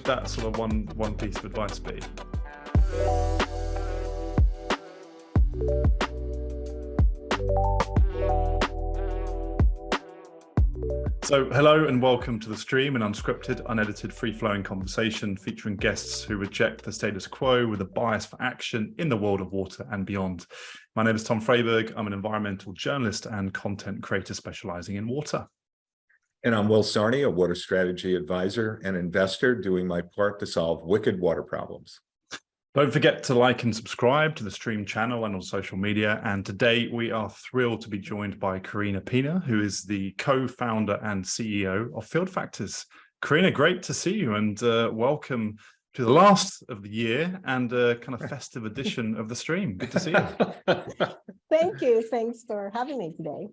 would that sort of one piece of advice be? So hello and welcome to the stream, an unscripted, unedited, free-flowing conversation featuring guests who reject the status quo with a bias for action in the world of water and beyond. My name is Tom Freyberg. I'm an environmental journalist and content creator specializing in water. And I'm Will Sarney, a water strategy advisor and investor doing my part to solve wicked water problems. Don't forget to like and subscribe to the stream channel and on social media. And today we are thrilled to be joined by Karina Peña, who is the co-founder and CEO of Field Factors. Karina, great to see you and welcome to the last of the year and a kind of festive edition of the stream. Good to see you. Thank you. Thanks for having me today.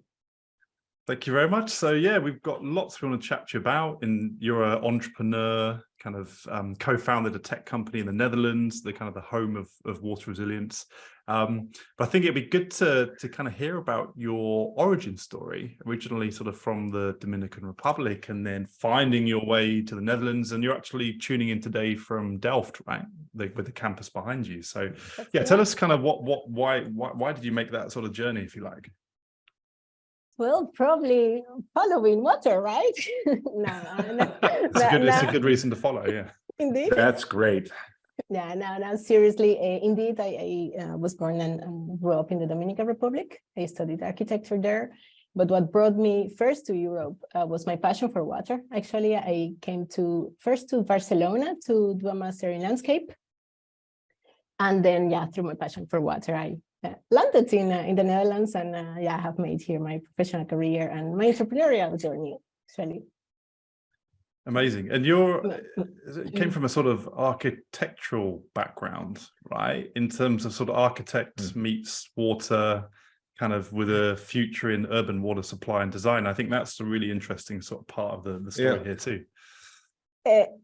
Thank you very much. So yeah, we've got lots we want to chat to you about. And you're an entrepreneur, kind of co-founded a tech company in the Netherlands, the kind of the home of water resilience. But I think it'd be good to kind of hear about your origin story, originally sort of from the Dominican Republic and then finding your way to the Netherlands. And you're actually tuning in today from Delft, right? With the campus behind you. So yeah, tell us kind of why did you make that sort of journey, if you like? Well, probably following water, right? No. It's a good reason to follow, yeah. Indeed. That's great. Yeah, no, seriously, indeed, I was born and grew up in the Dominican Republic. I studied architecture there. But what brought me first to Europe was my passion for water. Actually, I came first to Barcelona to do a master in landscape. And then, yeah, through my passion for water, I landed in the Netherlands, and I have made here my professional career and my entrepreneurial journey, actually. Amazing. And you came from a sort of architectural background, right? In terms of sort of architects meets water, kind of with a future in urban water supply and design. I think that's a really interesting sort of part of the story here too.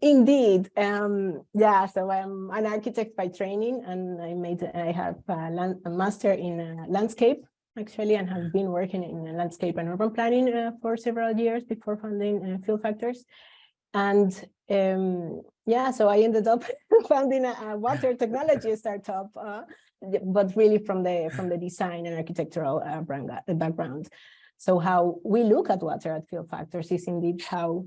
Indeed. So I'm an architect by training, and I have a master in landscape, actually, and have been working in landscape and urban planning for several years before founding Field Factors. And so I ended up founding a water technology startup, but really from the design and architectural background. So how we look at water at Field Factors is indeed how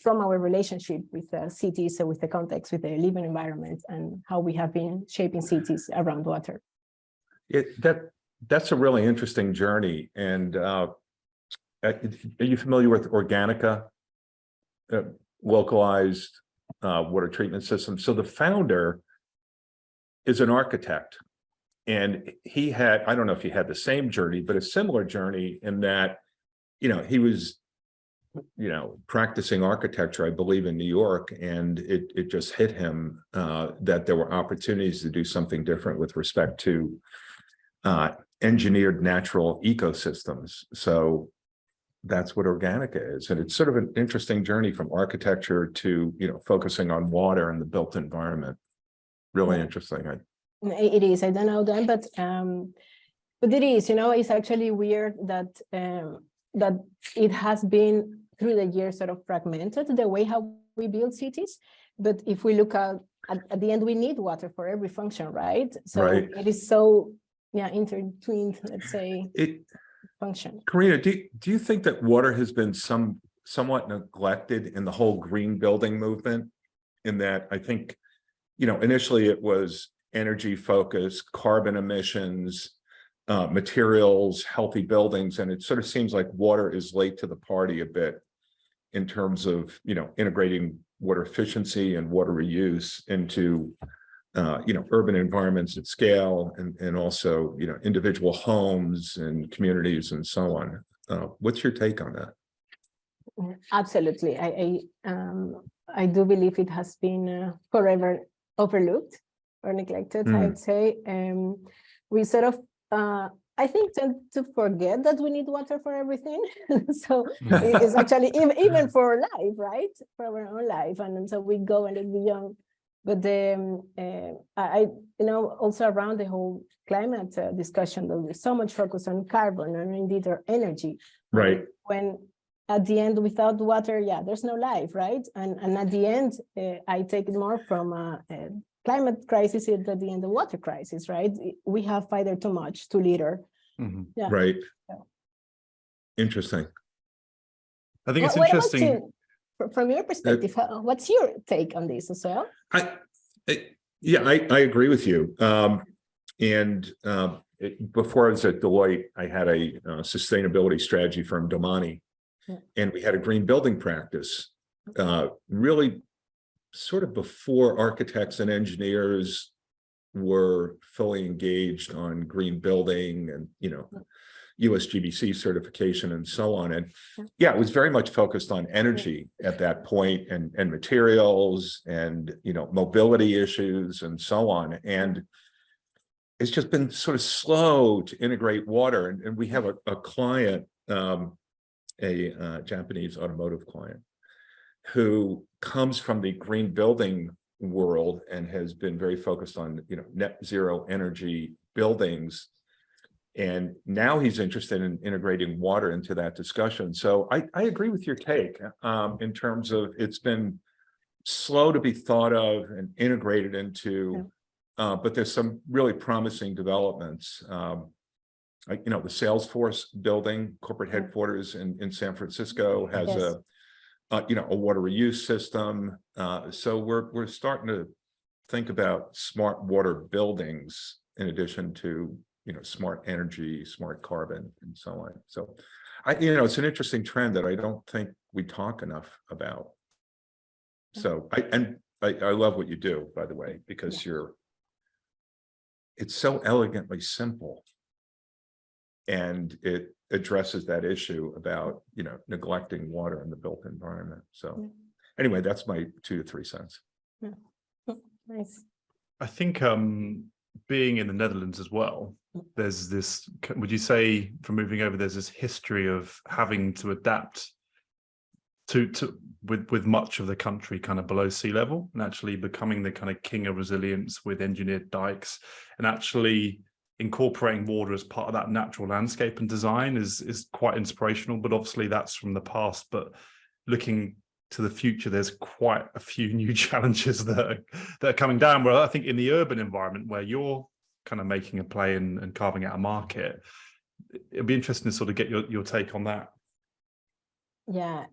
from our relationship with cities, so with the context, with the living environment, and how we have been shaping cities around water. That's a really interesting journey. And are you familiar with Organica, localized water treatment system? So the founder is an architect, and he had, I don't know if he had the same journey, but a similar journey in that, he was practicing architecture, I believe, in New York, and it just hit him that there were opportunities to do something different with respect to engineered natural ecosystems. So that's what Organica is, and it's sort of an interesting journey from architecture to focusing on water and the built environment. Really interesting. It is. I don't know them, but it is. It's actually weird that that it has been through the years sort of fragmented the way how we build cities. But if we look at the end, we need water for every function, right? So It is so intertwined, let's say, function. Karina, do you think that water has been somewhat neglected in the whole green building movement? In that, I think, initially it was energy focused, carbon emissions, materials, healthy buildings, and it sort of seems like water is late to the party a bit in terms of integrating water efficiency and water reuse into urban environments at scale, and also individual homes and communities and so on. What's your take on that? Absolutely. I do believe it has been forever overlooked or neglected, I would say. We sort of I think tend to forget that we need water for everything. So it's actually even for life, right? For our own life. And so we go a little beyond. But also around the whole climate discussion, there is so much focus on carbon and indeed our energy. Right. When at the end, without water, there's no life, right? And at the end, I take it more from a climate crisis at the end, the water crisis, right? We have either too much, too little. Mm-hmm. Right. Yeah. Interesting. I think it's What interesting. about you? From your perspective, what's your take on this as well? I agree with you. Before I was at Deloitte, I had a sustainability strategy firm, Domani, and we had a green building practice, really sort of before architects and engineers were fully engaged on green building and, USGBC certification and so on. And it was very much focused on energy at that point and materials and, mobility issues and so on. And it's just been sort of slow to integrate water. And we have a client, a Japanese automotive client, who comes from the green building world and has been very focused on, net zero energy buildings. And now he's interested in integrating water into that discussion. So I agree with your take in terms of it's been slow to be thought of and integrated into, but there's some really promising developments. Like, the Salesforce building, corporate headquarters in San Francisco has a water reuse system. So we're starting to think about smart water buildings in addition to, smart energy, smart carbon, and so on. So it's an interesting trend that I don't think we talk enough about. So I love what you do, by the way, because it's so elegantly simple. And it addresses that issue about, neglecting water in the built environment. So anyway, that's my 2 to 3 cents. Nice. I think being in the Netherlands as well, there's this, would you say from moving over, there's this history of having to adapt with much of the country kind of below sea level and actually becoming the kind of king of resilience with engineered dikes and actually incorporating water as part of that natural landscape and design is quite inspirational, but obviously that's from the past. But looking to the future, there's quite a few new challenges that are coming down. Where I think in the urban environment where you're kind of making a play and carving out a market, it'd be interesting to sort of get your take on that. Yeah,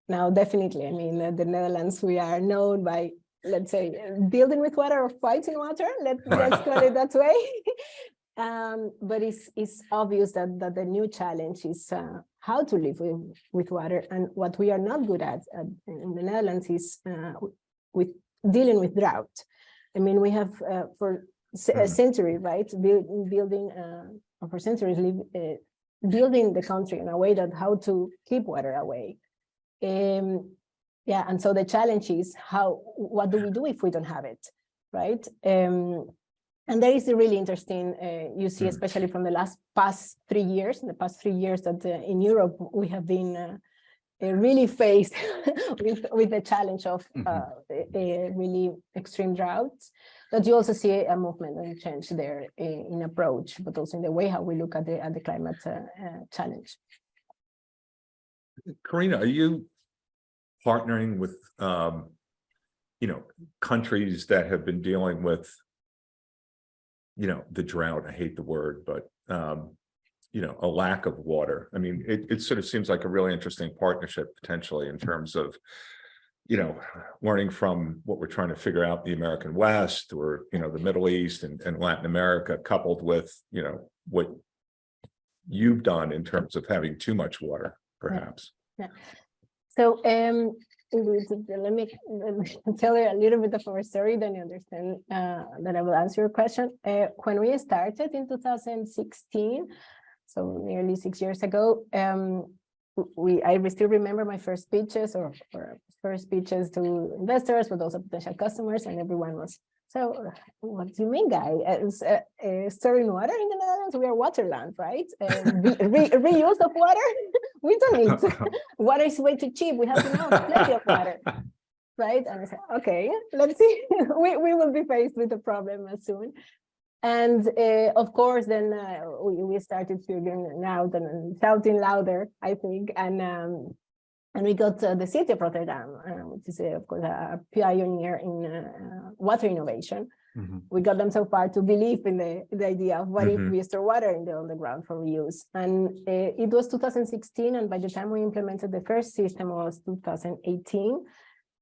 now definitely. I mean, the Netherlands, we are known by, let's say, building with water or fighting water. Let's call it that way. But it's obvious that the new challenge is how to live with water. And what we are not good at in the Netherlands is with dealing with drought. I mean, we have for a century, right, building for centuries building the country in a way that how to keep water away. And so the challenge is what do we do if we don't have it, right? And there is a really interesting, you see, especially from the past 3 years, that in Europe, we have been really faced with the challenge of a really extreme droughts. But you also see a movement and change there in approach, but also in the way how we look at the climate challenge. Karina, are you partnering with, countries that have been dealing with, the drought? I hate the word, but, a lack of water. I mean, it sort of seems like a really interesting partnership potentially in terms of, learning from what we're trying to figure out in the American West or, the Middle East and Latin America, coupled with, what you've done in terms of having too much water, perhaps. Yeah. So let me tell you a little bit of our story, then you understand that I will answer your question. When we started in 2016, so nearly 6 years ago, I still remember my first speeches or first speeches to investors, but also potential customers, and everyone was, so what do you mean, guy? Storing water in the Netherlands? We are waterland, right? Reuse of water? We don't need to. Water is way too cheap. We have plenty of water, right? And I said, okay, let's see. We will be faced with the problem soon. And of course, then we started figuring out and shouting louder, I think, and we got the city of Rotterdam, which is of course a pioneer in water innovation. Mm-hmm. We got them so far to believe in the idea of what if we store water in the underground for reuse. And it was 2016, and by the time we implemented the first system was 2018.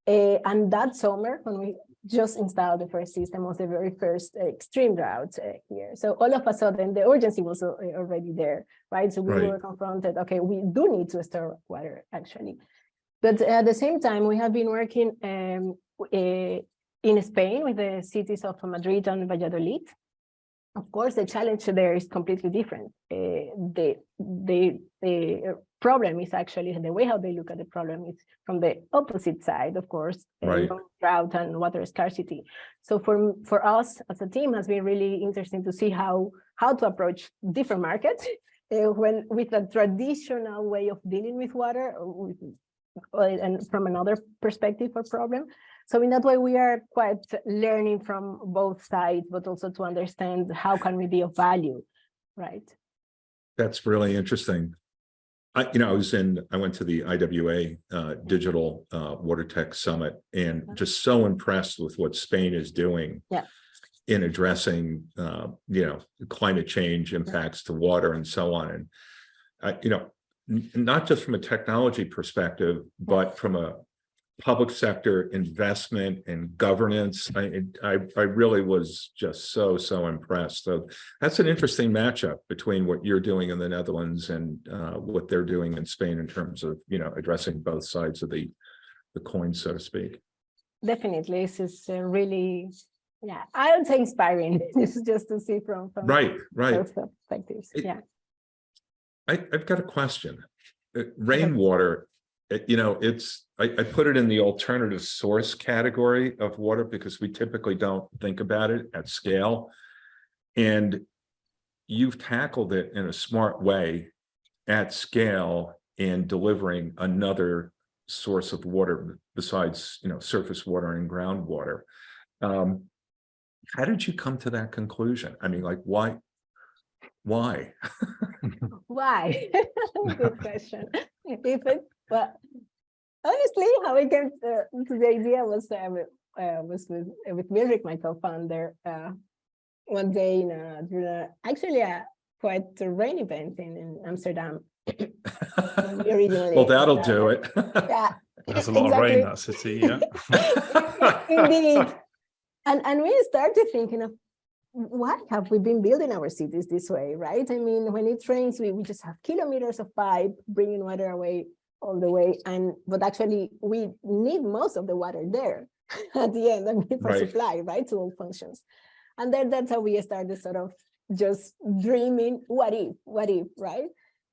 And that summer, when we just installed the first system, was the very first extreme drought here. So all of a sudden, the urgency was already there, right? So we were confronted, okay, we do need to store water, actually. But at the same time, we have been working in Spain with the cities of Madrid and Valladolid. Of course, the challenge there is completely different. The problem is actually the way how they look at the problem is from the opposite side, of course, drought and water scarcity. So for us as a team has been really interesting to see how to approach different markets when with a traditional way of dealing with water and from another perspective or problem. So in that way, we are quite learning from both sides, but also to understand how can we be of value, right? That's really interesting. I went to the IWA Digital Water Tech Summit, and just so impressed with what Spain is doing in addressing, climate change impacts to water and so on. And, not just from a technology perspective, but from a public sector investment and governance, I really was just so impressed. So that's an interesting matchup between what you're doing in the Netherlands and what they're doing in Spain in terms of addressing both sides of the coin, so to speak. Definitely, this is really, I would say inspiring. This is just to see from right both perspectives. I've got a question. Rainwater. I put it in the alternative source category of water because we typically don't think about it at scale. And you've tackled it in a smart way at scale in delivering another source of water besides, surface water and groundwater. How did you come to that conclusion? I mean, like, why? Why? Why? Good question. Well, honestly, how I came to the idea was with Mirrik, my co-founder, one day during actually a quite a rain event in Amsterdam. Well, that'll do it. Yeah, there's a lot of rain in that city. Yeah, indeed. And we started thinking of why have we been building our cities this way, right? I mean, when it rains, we just have kilometers of pipe bringing water away all the way, but actually we need most of the water there at the end, for supply, right, to all functions. And then that's how we started sort of just dreaming, what if, right?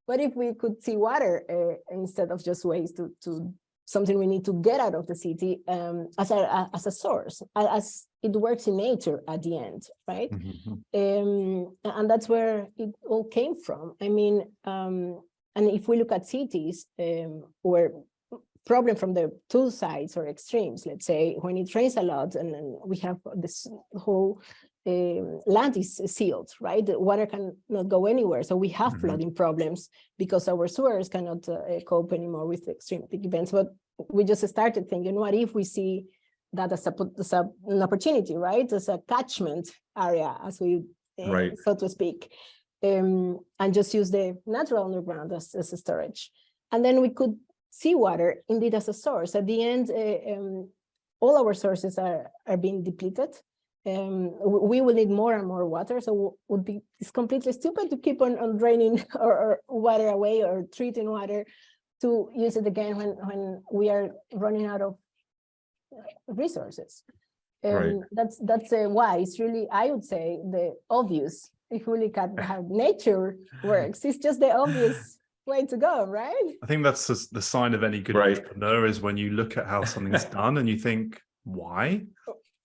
What if we could see water instead of just waste to something we need to get out of the city as a source, as it works in nature at the end, right? And that's where it all came from. I mean, and if we look at cities where problem from the two sides or extremes, let's say when it rains a lot and then we have this whole land is sealed, right? The water cannot go anywhere. So we have flooding problems because our sewers cannot cope anymore with extreme events. But we just started thinking, what if we see that as an opportunity, right? As a catchment area, as we, so to speak, and just use the natural underground as a storage. And then we could see water indeed as a source. At the end, all our sources are being depleted. We will need more and more water, so it's completely stupid to keep on draining or water away or treating water to use it again when we are running out of resources. That's why it's really, I would say, the obvious. If we look at how nature works, it's just the obvious way to go, right? I think that's the sign of any good entrepreneur is when you look at how something's done and you think, why?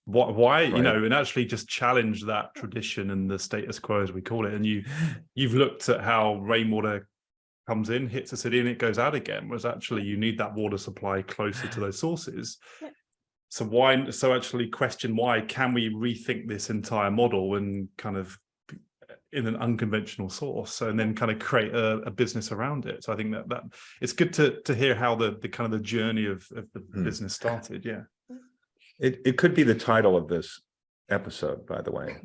Why, and actually just challenge that tradition and the status quo, as we call it. And you've looked at how rainwater comes in, hits a city, and it goes out again, whereas actually you need that water supply closer to those sources. So actually question why can we rethink this entire model and kind of in an unconventional source, and then kind of create a business around it. So I think that it's good to hear how the kind of the journey of the business started. Yeah. It could be the title of this episode, by the way.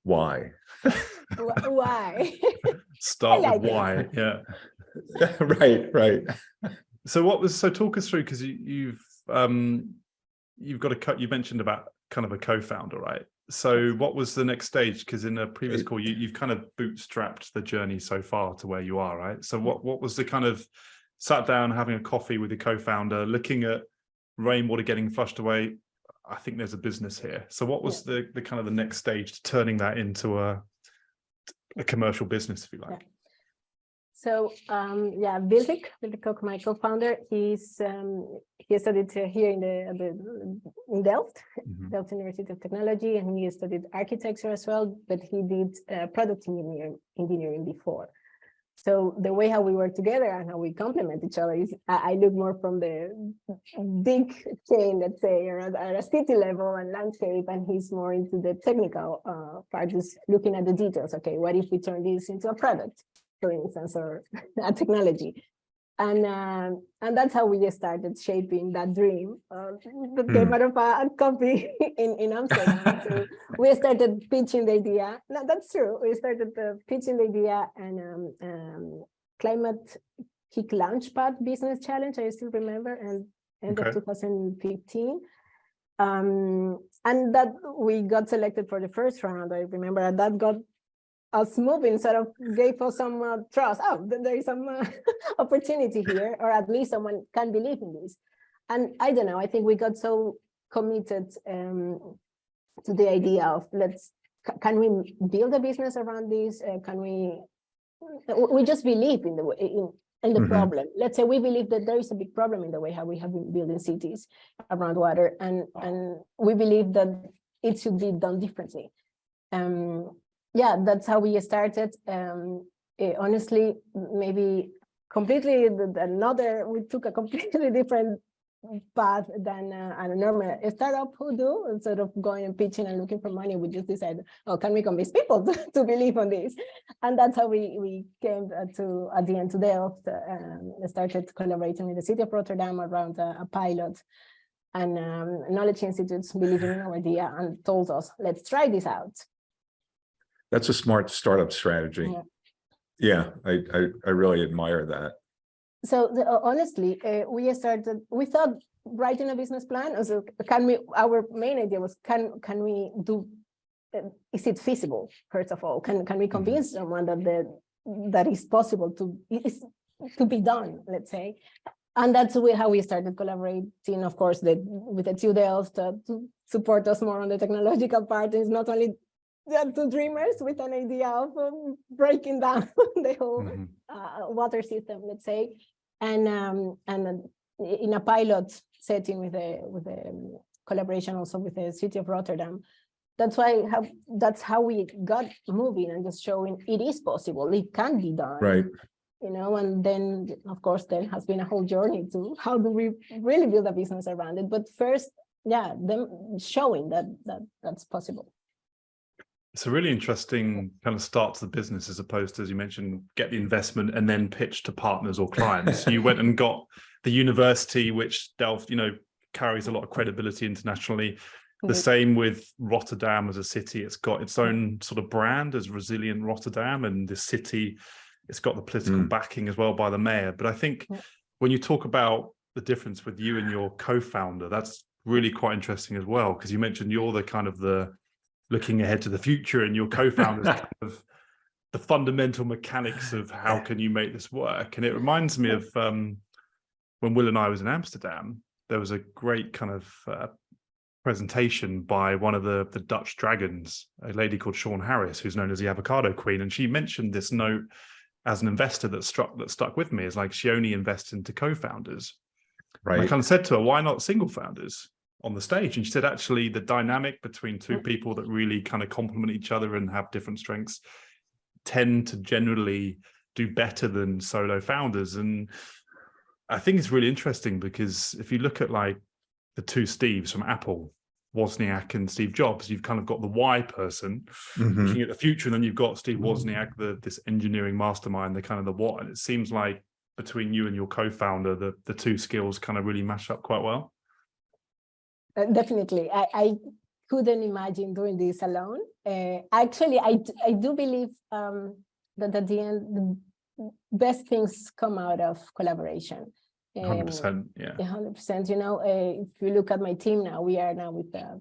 Why? Why? Start like with why. Yeah. Right. So talk us through, because you've got you mentioned about kind of a co-founder, right? So what was the next stage? Because in a previous call, you've kind of bootstrapped the journey so far to where you are, right? So what was the kind of sat down, having a coffee with your co-founder, looking at rainwater getting flushed away? I think there's a business here. So what was the kind of the next stage to turning that into a commercial business, if you like? So Viltic, my co-founder, he studied here in Delft, Delft University of Technology, and he studied architecture as well, but he did product engineering before. So the way how we work together and how we complement each other is I look more from the big chain, let's say, or at a city level and landscape, and he's more into the technical part, just looking at the details. Okay, what if we turn this into a product, for instance, or a technology? And that's how we started shaping that dream that came out of a coffee in Amsterdam. So we started pitching the idea. No, that's true. We started pitching the idea, and Climate Kick Launchpad Business Challenge, I still remember, and end of 2015. And that we got selected for the first round. I remember, and that got us moving, sort of gave us some trust. Oh, there is some opportunity here, or at least someone can believe in this. And I don't know, I think we got so committed to the idea of can we build a business around this? Can we just believe in the problem. Let's say we believe that there is a big problem in the way how we have been building cities around water, and we believe that it should be done differently. That's how we started. Honestly, maybe completely we took a completely different path than a normal startup who do. Instead of going and pitching and looking for money, we just decided, can we convince people to believe on this? And that's how we came at the end to Delft, started collaborating with the city of Rotterdam around a pilot, and knowledge institutes believing in our idea and told us, let's try this out. That's a smart startup strategy. Yeah, I really admire that. So honestly, we thought writing a business plan. Also, our main idea was, can we do? Is it feasible? First of all, can we convince someone that is possible to be done? Let's say, and that's how we started collaborating. Of course, with the TU Delft to support us more on the technological part. It's not only the two dreamers with an idea of breaking down the whole water system, let's say, and in a pilot setting with a collaboration also with the city of Rotterdam. That's how we got moving and just showing it is possible, it can be done, right? And then of course there has been a whole journey to how do we really build a business around it. But first, them showing that's possible. It's a really interesting kind of start to the business, as opposed to, as you mentioned, get the investment and then pitch to partners or clients. You went and got the university, which Delft, carries a lot of credibility internationally. The same with Rotterdam as a city. It's got its own sort of brand as Resilient Rotterdam, and the city, it's got the political backing as well by the mayor. But I think when you talk about the difference with you and your co-founder, that's really quite interesting as well, because you mentioned you're the kind of looking ahead to the future, and your co-founders kind of the fundamental mechanics of how can you make this work. And it reminds me of when Will and I was in Amsterdam, there was a great kind of presentation by one of the Dutch dragons, a lady called Sean Harris, who's known as the Avocado Queen. And she mentioned this note as an investor that stuck with me. Is like, she only invests into co-founders. Right. And I kind of said to her, why not single founders on the stage? And she said, actually, the dynamic between two people that really kind of complement each other and have different strengths tend to generally do better than solo founders. And I think it's really interesting, because if you look at like the two Steves from Apple, Wozniak and Steve Jobs. You've kind of got the why person looking at the future, and then you've got Steve Wozniak, this engineering mastermind, the kind of the what. And it seems like between you and your co-founder, the two skills kind of really mash up quite well. Definitely. I couldn't imagine doing this alone. Actually, I do believe that at the end, the best things come out of collaboration. 100%, yeah. 100%. You know, if you look at my team now, we are now with a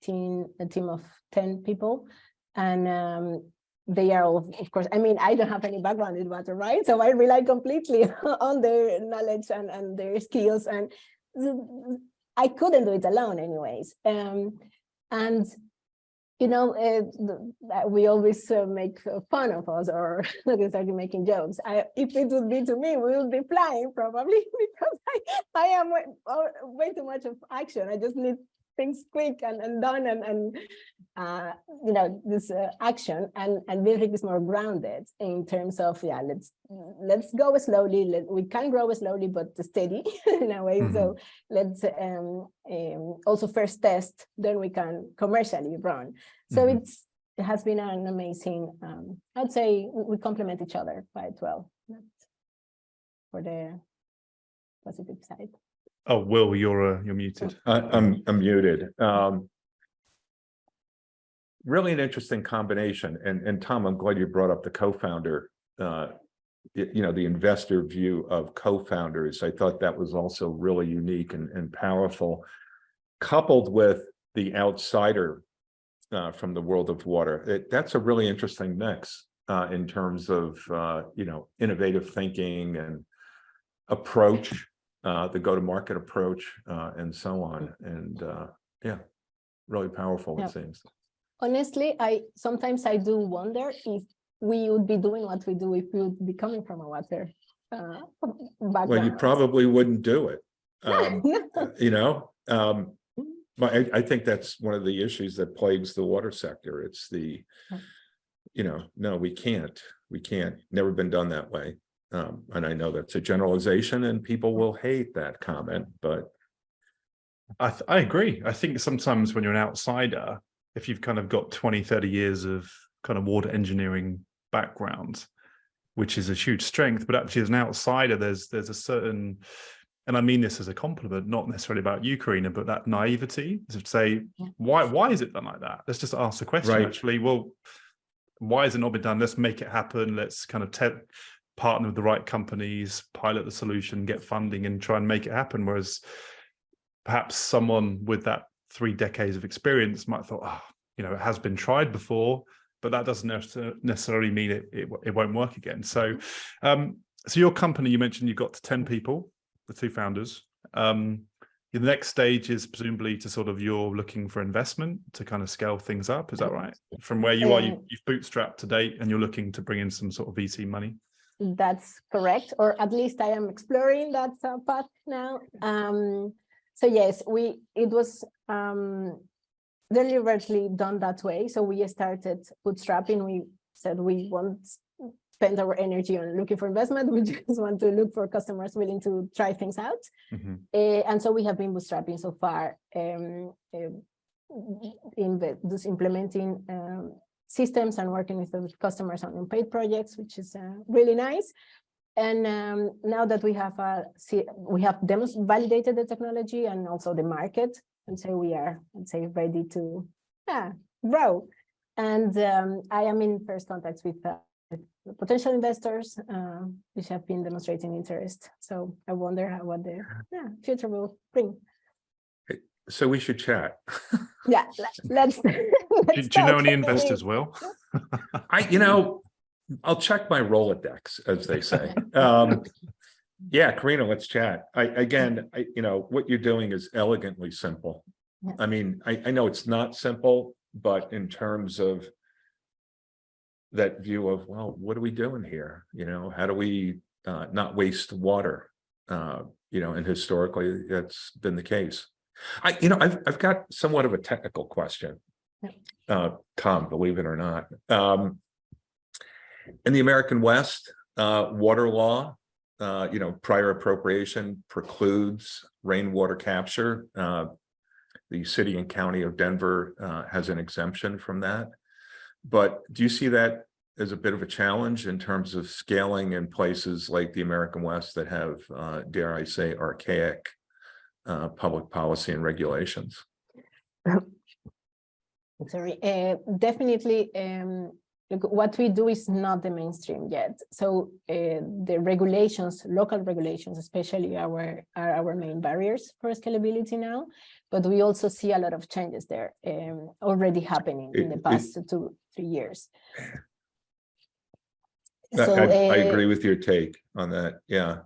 team of 10 people, and they are all, of course, I mean, I don't have any background in water, right? So I rely completely on their knowledge and their skills, and I couldn't do it alone anyways. And you know, we always make fun of us, or we started making jokes. If it would be to me, we would be flying probably, because I am way too much of action. I just need things quick and done, and you know, this action. And Rethinking is more grounded in terms of, yeah, let's go slowly. We can grow slowly but steady in a way. So let's also first test, then we can commercially run. So it has been an amazing, I'd say we complement each other quite well. That's for the positive side. Oh, Will, you're muted. I'm muted. Really an interesting combination. And Tom, I'm glad you brought up the co-founder, you know, the investor view of co-founders. I thought that was also really unique and powerful, coupled with the outsider from the world of water. That's a really interesting mix in terms of, you know, innovative thinking and approach, the go-to-market approach, and so on. And yeah, really powerful, it seems. Honestly, sometimes I do wonder if we would be doing what we do if we would be coming from a water background. Well, you probably wouldn't do it. You know, but I think that's one of the issues that plagues the water sector. It's the, you know, no, we can't, never been done that way. And I know that's a generalization and people will hate that comment, but. I agree. I think sometimes when you're an outsider, if you've kind of got 20, 30 years of kind of water engineering background, which is a huge strength, but actually as an outsider, there's a certain, and I mean this as a compliment, not necessarily about you, Karina, but that naivety to say, why is it done like that? Let's just ask the question, actually, well, why has it not been done? Let's make it happen. Let's kind of partner with the right companies, pilot the solution, get funding and try and make it happen. Whereas perhaps someone with that 3 decades of experience might have thought, oh, you know, it has been tried before, but that doesn't necessarily mean it won't work again. So, so your company, you mentioned you got to 10 people, the 2 founders. The next stage is presumably to sort of you're looking for investment to kind of scale things up. Is that right? From where you are, you've bootstrapped to date and you're looking to bring in some sort of VC money. That's correct, or at least I am exploring that path now. So yes, it was deliberately done that way. So we started bootstrapping. We said we won't spend our energy on looking for investment. We just want to look for customers willing to try things out. And so we have been bootstrapping so far, just implementing systems and working with customers on paid projects, which is really nice. And now that we have validated the technology and also the market, and so we are, let's say, ready to grow. And I am in first contacts with potential investors, which have been demonstrating interest. So I wonder what the future will bring. So we should chat. Yeah, let's. Do you know any investors, Will? You know, I'll check my Rolodex, as they say. Yeah, Karina, let's chat. You know, what you're doing is elegantly simple. Yeah. I mean, I know it's not simple, but in terms of that view of, well, what are we doing here? You know, how do we not waste water? You know, and historically that's been the case. You know, I've got somewhat of a technical question, Tom, believe it or not. In the American West, water law prior appropriation precludes rainwater capture. The city and county of Denver has an exemption from that. But do you see that as a bit of a challenge in terms of scaling in places like the American West that have, dare I say, archaic public policy and regulations? Sorry, definitely. Look, what we do is not the mainstream yet. So the regulations, local regulations, especially are our main barriers for scalability now. But we also see a lot of changes there already happening in the past 2-3 years. So, I agree with your take on that. Yeah.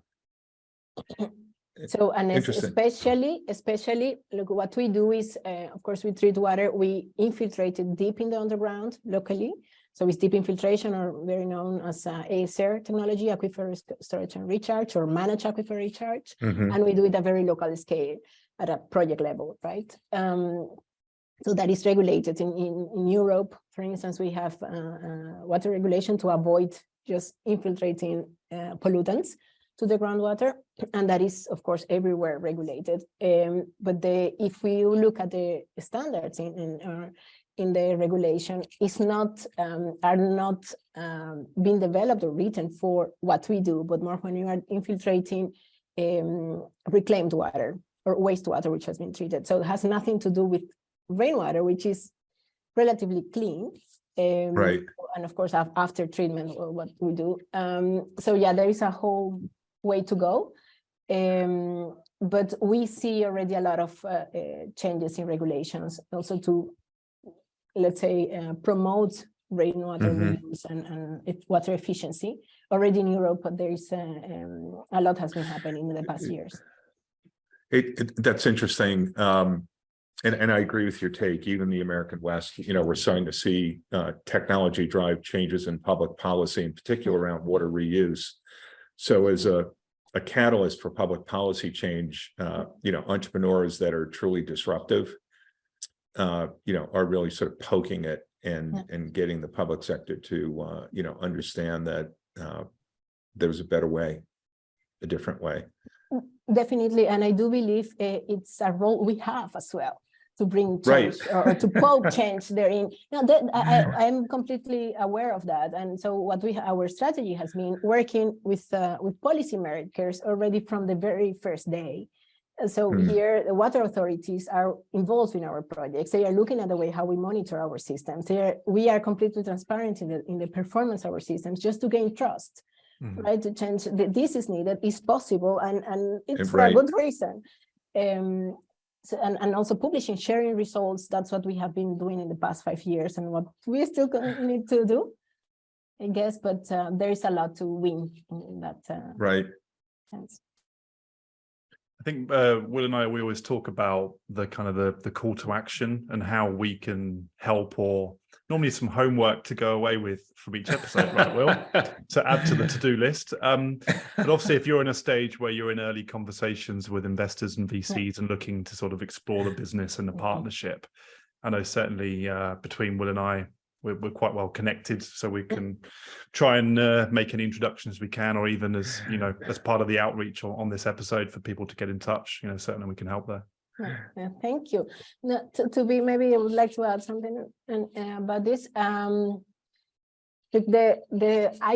So, and especially, look, what we do is, of course, we treat water, we infiltrate it deep in the underground locally. So it's deep infiltration, or very known as ASR technology, aquifer storage and recharge, or managed aquifer recharge. And we do it at a very local scale at a project level, right? So that is regulated in Europe. For instance, we have water regulation to avoid just infiltrating pollutants to the groundwater, and that is, of course, everywhere regulated. But if we look at the standards in the regulation, are not being developed or written for what we do, but more when you are infiltrating reclaimed water or wastewater, which has been treated. So it has nothing to do with rainwater, which is relatively clean. Right. And of course, after treatment, what we do. So yeah, there is a whole way to go. But we see already a lot of changes in regulations, also to, let's say, promote rainwater reuse and water efficiency. Already in Europe, there is a lot has been happening in the past years. That's interesting. And I agree with your take. Even the American West, we're starting to see technology drive changes in public policy, in particular around water reuse. So as a catalyst for public policy change, entrepreneurs that are truly disruptive, are really sort of poking it and getting the public sector to, understand that there's a better way, a different way. Definitely. And I do believe it's a role we have as well, to bring change, right, or to poke change therein. I'm completely aware of that. And so our strategy has been working with policymakers already from the very first day. So here, the water authorities are involved in our projects. They are looking at the way how we monitor our systems. We are completely transparent in the performance of our systems, just to gain trust, right? To change, this is needed, is possible, and it's for a good reason. So, and also publishing, sharing results. That's what we have been doing in the past 5 years, and what we still need to do, I guess. But there is a lot to win in that sense. I think Will and I, we always talk about the kind of the call to action and how we can help, or normally some homework to go away with from each episode, right, Will, to add to the to-do list. But obviously, if you're in a stage where you're in early conversations with investors and VCs and looking to sort of explore the business and the partnership, I know certainly between Will and I, we're quite well connected, so we can try and make any introductions we can, or even as as part of the outreach on this episode for people to get in touch. Certainly we can help there. Yeah, thank you. Now, maybe I would like to add something about this. I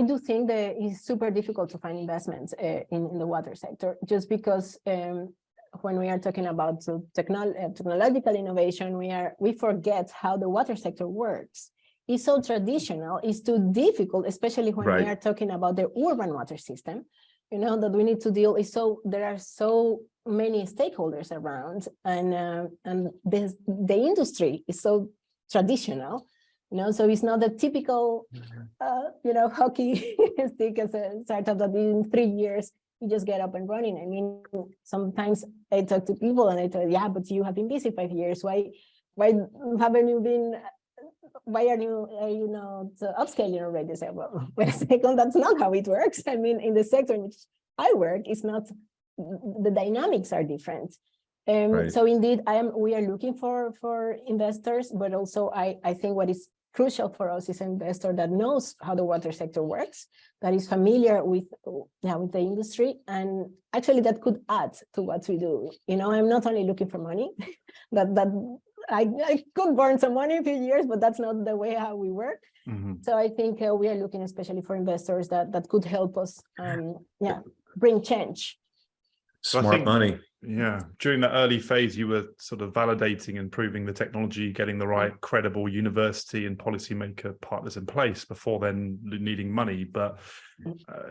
do think that it's super difficult to find investments in the water sector, just because when we are talking about technological innovation, we forget how the water sector works. It's so traditional, it's too difficult, especially when we are talking about the urban water system, that we need to deal. There are so many stakeholders around, and the industry is so traditional, so it's not the typical, hockey stick as a startup that in 3 years you just get up and running. I mean, sometimes I talk to people and I tell, yeah, but you have been busy 5 years. Why haven't you been? Why are you not upscaling already? Say, well, wait a second, that's not how it works. I mean, in the sector in which I work, it's not, the dynamics are different. So indeed, we are looking for investors, but also I think what is crucial for us is an investor that knows how the water sector works, that is familiar with the industry, and actually that could add to what we do. I'm not only looking for money, that I could burn some money in a few years, but that's not the way how we work. Mm-hmm. So I think we are looking especially for investors that could help us, bring change. Smart money. Yeah, during that early phase, you were sort of validating and proving the technology, getting the right credible university and policymaker partners in place before then needing money. But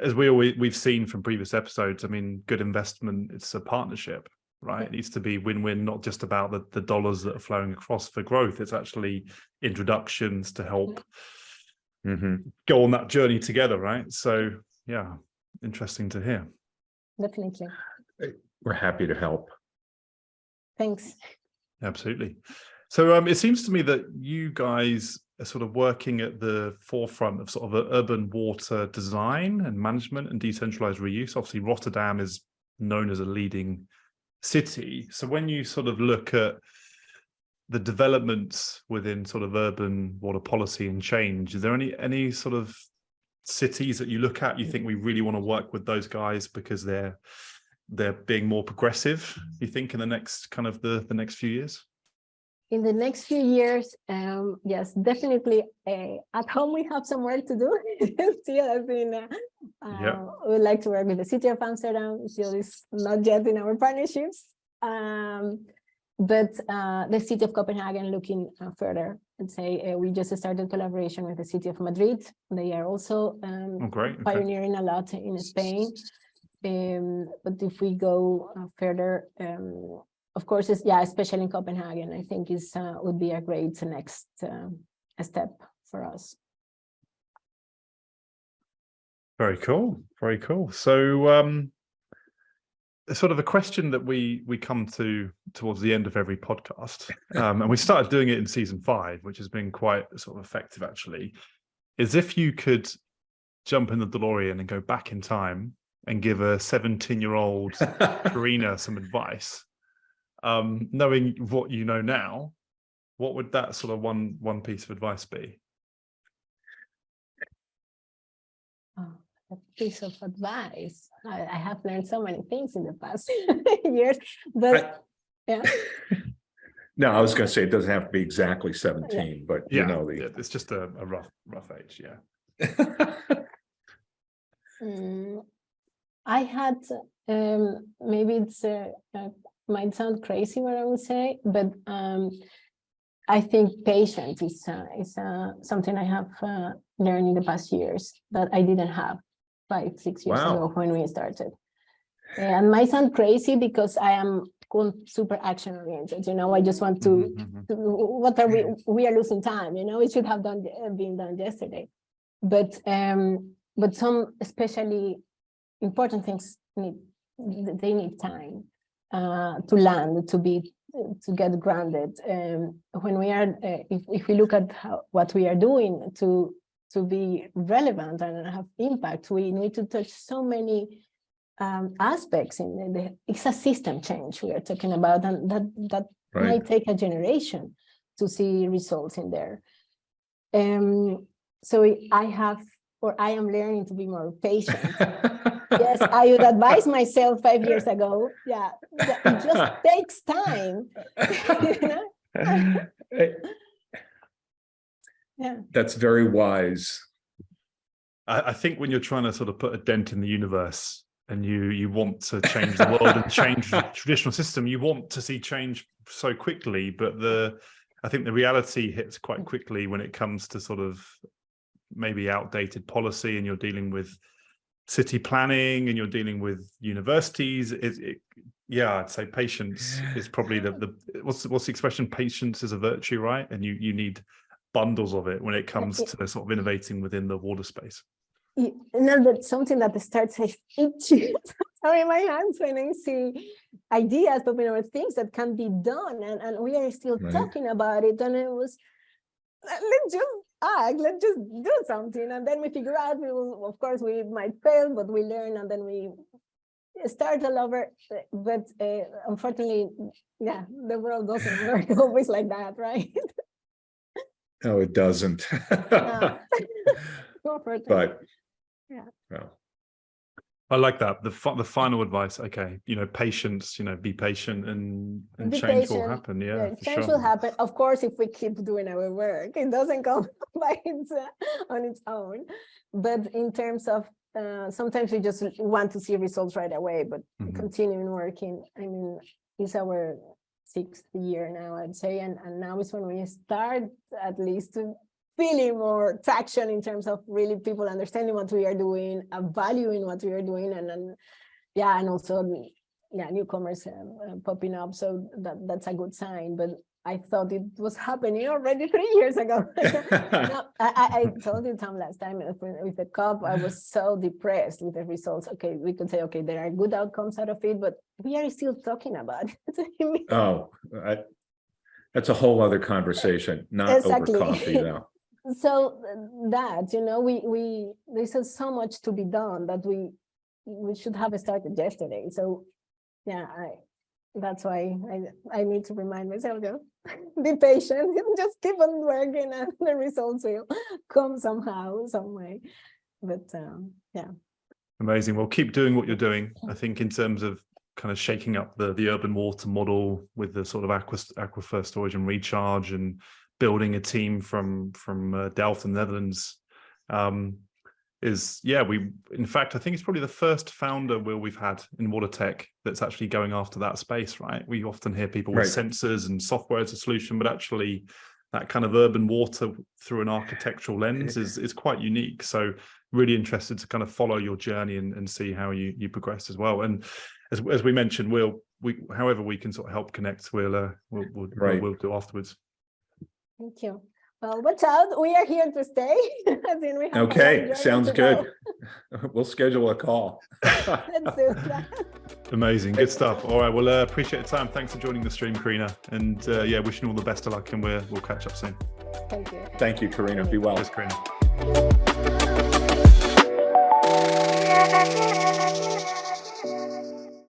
as we've seen from previous episodes, I mean, good investment, it's a partnership, right? It needs to be win-win, not just about the dollars that are flowing across for growth. It's actually introductions to help go on that journey together, right? So yeah, interesting to hear. Definitely. We're happy to help. Thanks. Absolutely. So it seems to me that you guys are sort of working at the forefront of sort of urban water design and management and decentralized reuse. Obviously, Rotterdam is known as a leading city. So when you sort of look at the developments within sort of urban water policy and change, is there any sort of cities that you look at, you think we really want to work with those guys because they're being more progressive, you think, in the next kind of the next few years? In the next few years, yes, definitely. At home, we have some work to do. Still, I mean, we would like to work with the city of Amsterdam. Still, is not yet in our partnerships. But the city of Copenhagen looking further. Let's say we just started collaboration with the city of Madrid. They are also pioneering a lot in Spain. But if we go further, of course, especially in Copenhagen, I think would be a great next step for us. Very cool. Very cool. So sort of a question that we come to towards the end of every podcast, and we started doing it in season 5, which has been quite sort of effective actually, is if you could jump in the DeLorean and go back in time and give a 17-year-old Karina some advice, knowing what you know now, what would that sort of one piece of advice be? A piece of advice. I have learned so many things in the past years, but No, I was going to say it doesn't have to be exactly 17, but it's just a rough age. Yeah. I had maybe it's might sound crazy what I would say, but I think patience is something I have learned in the past years that I didn't have 5-6 years ago when we started. And might sound crazy because I am super action oriented. I just want to what are we are losing time. It should have been done yesterday. But some especially important things need time to land, to get grounded. When we are, if we look at what we are doing to be relevant and have impact, we need to touch so many aspects it's a system change we are talking about, and that might take a generation to see results in there. So I am learning to be more patient. Yes, I would advise myself 5 years ago. Yeah, it just takes time. Yeah, that's very wise. I think when you're trying to sort of put a dent in the universe and you want to change the world and change the traditional system, you want to see change so quickly, but I think the reality hits quite quickly when it comes to sort of maybe outdated policy, and you're dealing with city planning and you're dealing with universities. I'd say patience is probably what's the expression? Patience is a virtue, right? And you need bundles of it when it comes to sort of innovating within the water space. That's something that starts itching in my hands when I see ideas, but things that can be done, and we are still talking about it. And it was, let's just do something, and then we figure out of course we might fail, but we learn, and then we start all over. But unfortunately, the world doesn't work always like that, right? No, it doesn't. No. Unfortunately. But, Yeah. well, I like that. The final advice. Okay, patience. Be patient, and Be change will patient. happen. Yeah, for change sure. will happen. Of course, if we keep doing our work, it doesn't come on its own. But in terms of sometimes we just want to see results right away, but continuing working. I mean, it's our 6th year now, I'd say, and now is when we start at least to feeling more traction in terms of really people understanding what we are doing, valuing what we are doing, and also newcomers popping up. So that's a good sign. But I thought it was happening already 3 years ago. No, I told you, Tom, last time with the COP, I was so depressed with the results. Okay, we could say, okay, there are good outcomes out of it, but we are still talking about it. oh, that's a whole other conversation, not Exactly. over coffee though. So that, there's so much to be done that we should have started yesterday. So yeah, that's why I need to remind myself, be patient, just keep on working, and the results will come somehow, some way. But yeah. Amazing. Well, keep doing what you're doing. I think in terms of kind of shaking up the urban water model with the sort of aquifer storage and recharge, and building a team from Delft in the Netherlands, in fact, I think it's probably the first founder we've had in water tech that's actually going after that space, right? We often hear people with sensors and software as a solution, but actually that kind of urban water through an architectural lens is quite unique. So really interested to kind of follow your journey and see how you progress as well. And as we mentioned, however we can sort of help connect, we'll do afterwards. Thank you. Well, watch out. We are here to stay. Okay, sounds good. We'll schedule a call. Let's do that. Amazing. Good stuff. All right. Well, appreciate the time. Thanks for joining the stream, Karina. And wishing you all the best of luck, and we'll catch up soon. Thank you. Thank you, Karina. Be well. Cheers, Karina.